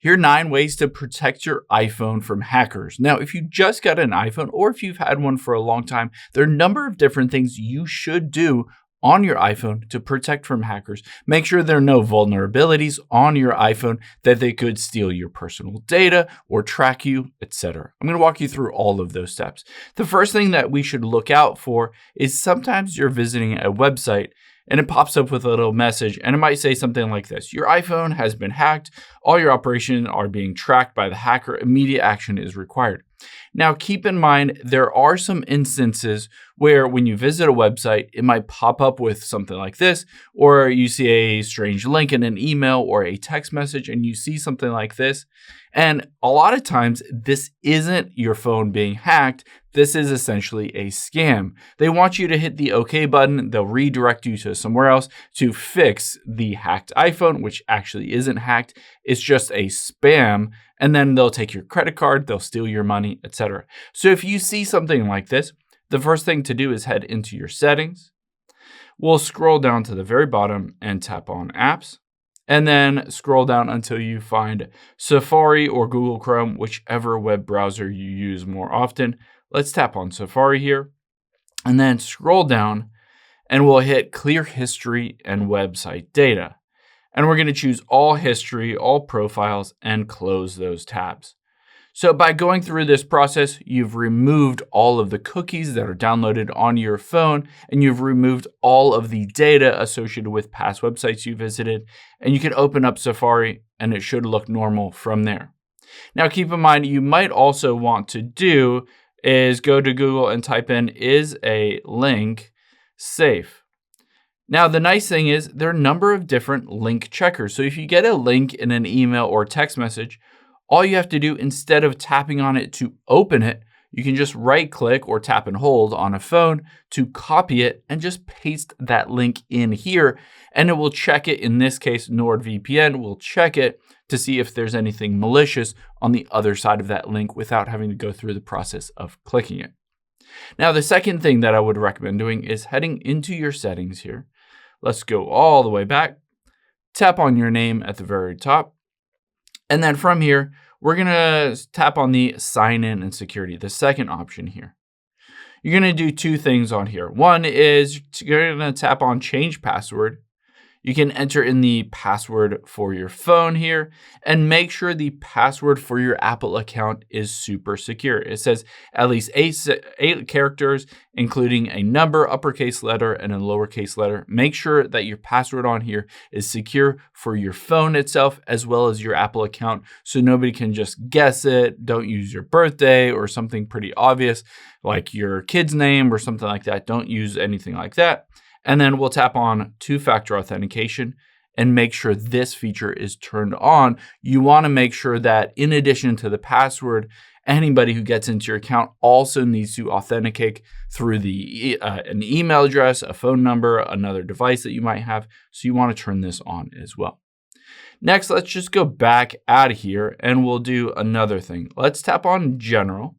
Here are 9 ways to protect your iPhone from hackers. Now, if you just got an iPhone or if you've had one for a long time, there are a number of different things you should do on your iPhone to protect from hackers. Make sure there are no vulnerabilities on your iPhone that they could steal your personal data or track you, etc. I'm going to walk you through all of those steps. The first thing that we should look out for is sometimes you're visiting a website and it pops up with a little message, and it might say something like this: your iPhone has been hacked. All your operations are being tracked by the hacker. Immediate action is required. Now, keep in mind, there are some instances where when you visit a website, it might pop up with something like this, or you see a strange link in an email or a text message, and you see something like this. And a lot of times, this isn't your phone being hacked. This is essentially a scam. They want you to hit the OK button. They'll redirect you to somewhere else to fix the hacked iPhone, which actually isn't hacked. It's just a spam. And then they'll take your credit card, they'll steal your money, etc. So if you see something like this, the first thing to do is head into your settings. We'll scroll down to the very bottom and tap on apps. And then scroll down until you find Safari or Google Chrome, whichever web browser you use more often. Let's tap on Safari here and then scroll down and we'll hit Clear History and Website Data. And we're going to choose all history, all profiles, and close those tabs. So by going through this process, you've removed all of the cookies that are downloaded on your phone, and you've removed all of the data associated with past websites you visited, and you can open up Safari and it should look normal from there. Now, keep in mind, you might also want to do is go to Google and type in, is a link safe? Now, the nice thing is there are a number of different link checkers. So if you get a link in an email or text message, all you have to do, instead of tapping on it to open it, you can just right click or tap and hold on a phone to copy it and just paste that link in here. And it will check it. In this case, NordVPN will check it to see if there's anything malicious on the other side of that link without having to go through the process of clicking it. Now, the second thing that I would recommend doing is heading into your settings here. Let's go all the way back, tap on your name at the very top. And then from here, we're going to tap on the sign in and security, the second option here. You're going to do 2 things on here. One is you're going to tap on change password. You can enter in the password for your phone here and make sure the password for your Apple account is super secure. It says at least 8 characters, including a number, uppercase letter, and a lowercase letter. Make sure that your password on here is secure for your phone itself as well as your Apple account so nobody can just guess it. Don't use your birthday or something pretty obvious like your kid's name or something like that. Don't use anything like that. And then we'll tap on 2-factor authentication and make sure this feature is turned on. You want to make sure that in addition to the password, anybody who gets into your account also needs to authenticate through an email address, a phone number, another device that you might have. So you want to turn this on as well. Next, let's just go back out of here and we'll do another thing. Let's tap on General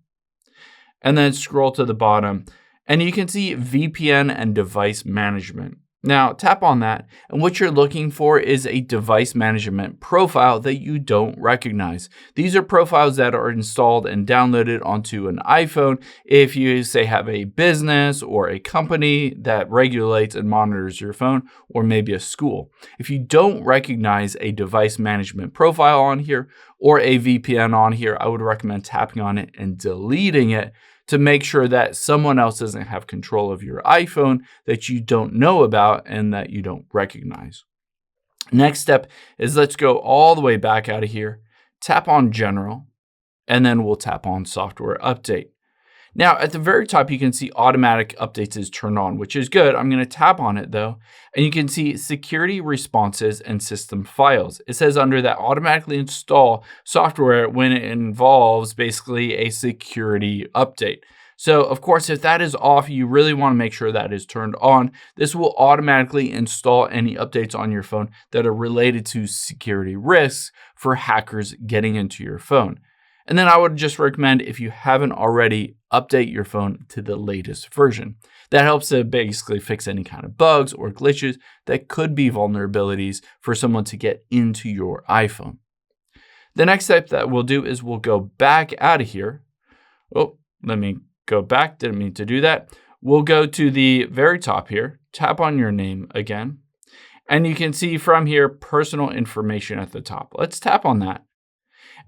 and then scroll to the bottom. And you can see VPN and device management. Now, tap on that, and what you're looking for is a device management profile that you don't recognize. These are profiles that are installed and downloaded onto an iPhone if you, say, have a business or a company that regulates and monitors your phone, or maybe a school. If you don't recognize a device management profile on here or a VPN on here, I would recommend tapping on it and deleting it to make sure that someone else doesn't have control of your iPhone that you don't know about and that you don't recognize. Next step is let's go all the way back out of here, tap on General, and then we'll tap on Software Update. Now, at the very top, you can see automatic updates is turned on, which is good. I'm going to tap on it though, and you can see security responses and system files. It says under that automatically install software when it involves basically a security update. So of course, if that is off, you really want to make sure that is turned on. This will automatically install any updates on your phone that are related to security risks for hackers getting into your phone. And then I would just recommend, if you haven't already, update your phone to the latest version. That helps to basically fix any kind of bugs or glitches that could be vulnerabilities for someone to get into your iPhone. The next step that we'll do is we'll go back out of here. Oh, let me go back. Didn't mean to do that. We'll go to the very top here, tap on your name again, and you can see from here personal information at the top. Let's tap on that.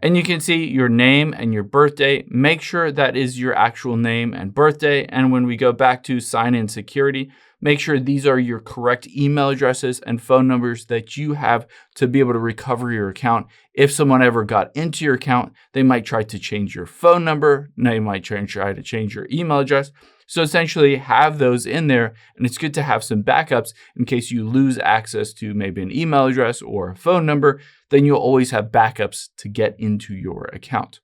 And you can see your name and your birthday. Make sure that is your actual name and birthday. And when we go back to sign in security, make sure these are your correct email addresses and phone numbers that you have to be able to recover your account. If someone ever got into your account, they might try to change your phone number. They might try to change your email address. So essentially have those in there, and it's good to have some backups in case you lose access to maybe an email address or a phone number, then you'll always have backups to get into your account.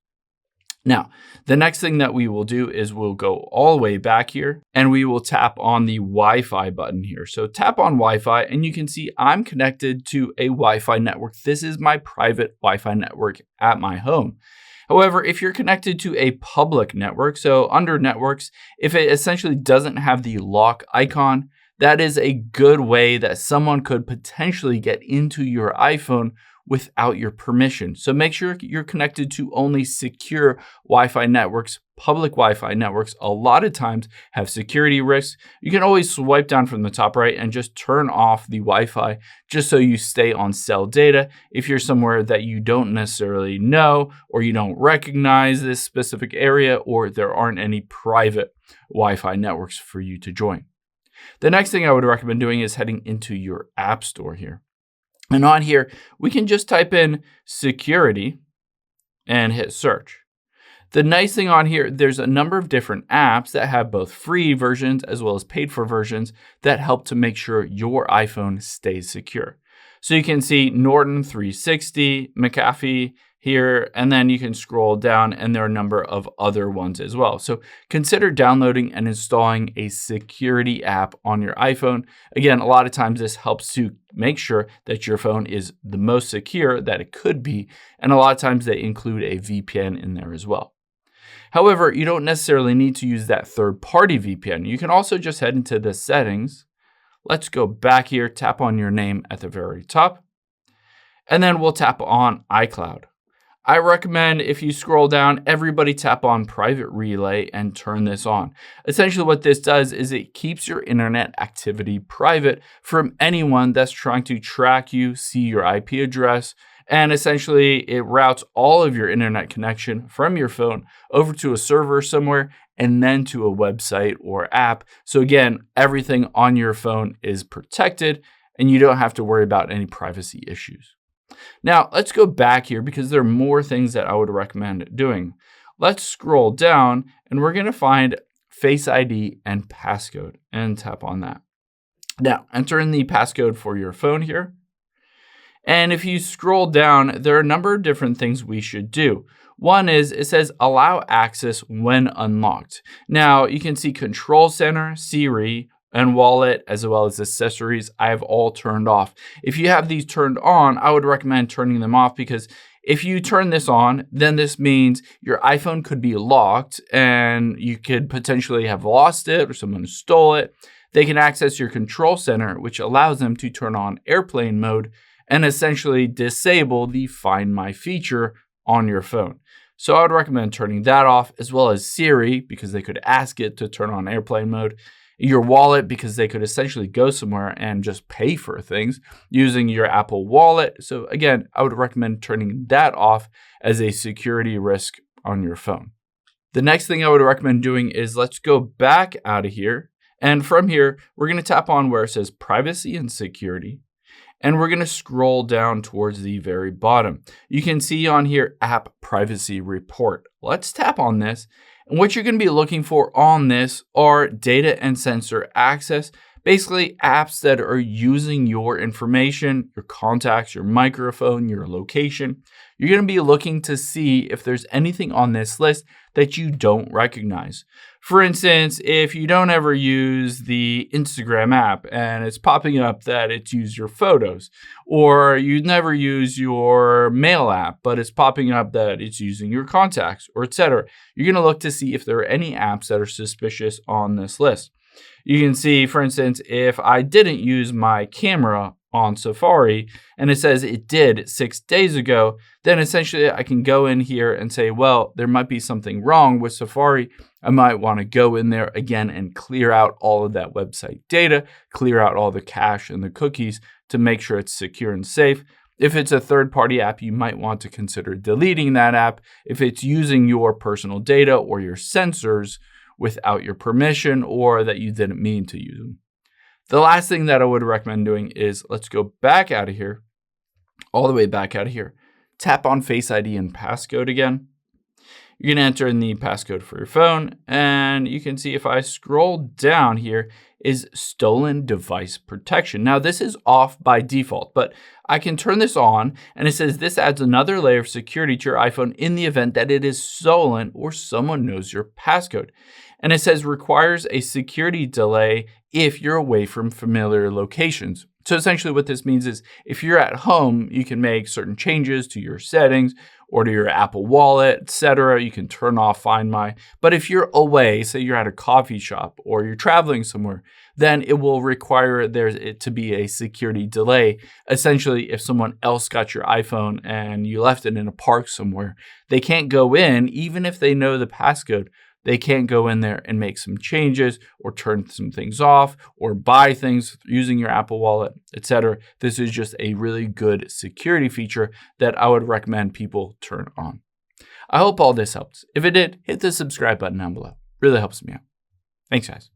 Now, the next thing that we will do is we'll go all the way back here and we will tap on the Wi-Fi button here. So tap on Wi-Fi and you can see I'm connected to a Wi-Fi network. This is my private Wi-Fi network at my home. However, if you're connected to a public network, so under networks, if it essentially doesn't have the lock icon, that is a good way that someone could potentially get into your iPhone without your permission. So make sure you're connected to only secure Wi-Fi networks. Public Wi-Fi networks a lot of times have security risks. You can always swipe down from the top right and just turn off the Wi-Fi just so you stay on cell data. If you're somewhere that you don't necessarily know or you don't recognize this specific area or there aren't any private Wi-Fi networks for you to join. The next thing I would recommend doing is heading into your app store here. And on here, we can just type in security and hit search. The nice thing on here, there's a number of different apps that have both free versions as well as paid for versions that help to make sure your iPhone stays secure. So you can see Norton 360, McAfee here, and then you can scroll down and there are a number of other ones as well. So consider downloading and installing a security app on your iPhone. Again, a lot of times this helps to make sure that your phone is the most secure that it could be. And a lot of times they include a VPN in there as well. However, you don't necessarily need to use that third-party VPN. You can also just head into the settings. Let's go back here, tap on your name at the very top, and then we'll tap on iCloud. I recommend if you scroll down, everybody tap on Private Relay and turn this on. Essentially what this does is it keeps your internet activity private from anyone that's trying to track you, see your IP address, and essentially it routes all of your internet connection from your phone over to a server somewhere and then to a website or app. So again, everything on your phone is protected and you don't have to worry about any privacy issues. Now, let's go back here because there are more things that I would recommend doing. Let's scroll down and we're going to find Face ID and passcode and tap on that. Now, enter in the passcode for your phone here. And if you scroll down, there are a number of different things we should do. One is it says allow access when unlocked. Now, you can see Control Center, Siri, and Wallet, as well as accessories, I have all turned off. If you have these turned on, I would recommend turning them off because if you turn this on, then this means your iPhone could be locked and you could potentially have lost it or someone stole it. They can access your Control Center, which allows them to turn on airplane mode and essentially disable the Find My feature on your phone. So I would recommend turning that off, as well as Siri, because they could ask it to turn on airplane mode. Your wallet, because they could essentially go somewhere and just pay for things using your Apple Wallet. So again, I would recommend turning that off as a security risk on your phone. The next thing I would recommend doing is let's go back out of here. And from here, we're going to tap on where it says privacy and security. And we're going to scroll down towards the very bottom. You can see on here, app privacy report. Let's tap on this. And what you're going to be looking for on this are data and sensor access, basically apps that are using your information, your contacts, your microphone, your location. You're going to be looking to see if there's anything on this list that you don't recognize. For instance, if you don't ever use the Instagram app and it's popping up that it's used your photos, or you never use your mail app, but it's popping up that it's using your contacts, or etc. You're going to look to see if there are any apps that are suspicious on this list. You can see, for instance, if I didn't use my camera on Safari and it says it did 6 days ago, then essentially I can go in here and say, well, there might be something wrong with Safari. I might want to go in there again and clear out all of that website data, clear out all the cache and the cookies to make sure it's secure and safe. If it's a third-party app, you might want to consider deleting that app if it's using your personal data or your sensors without your permission or that you didn't mean to use them. The last thing that I would recommend doing is let's go back out of here, all the way back out of here. Tap on Face ID and passcode again. You're going to enter in the passcode for your phone, and you can see if I scroll down here is stolen device protection. Now, this is off by default, but I can turn this on, and it says this adds another layer of security to your iPhone in the event that it is stolen or someone knows your passcode. And it says requires a security delay if you're away from familiar locations. So essentially what this means is if you're at home, you can make certain changes to your settings or to your Apple Wallet, etc. You can turn off Find My. But if you're away, say you're at a coffee shop or you're traveling somewhere, then it will require it to be a security delay. Essentially, if someone else got your iPhone and you left it in a park somewhere, they can't go in, even if they know the passcode. They can't go in there and make some changes or turn some things off or buy things using your Apple Wallet, etc. This is just a really good security feature that I would recommend people turn on. I hope all this helps. If it did, hit the subscribe button down below. Really helps me out. Thanks, guys.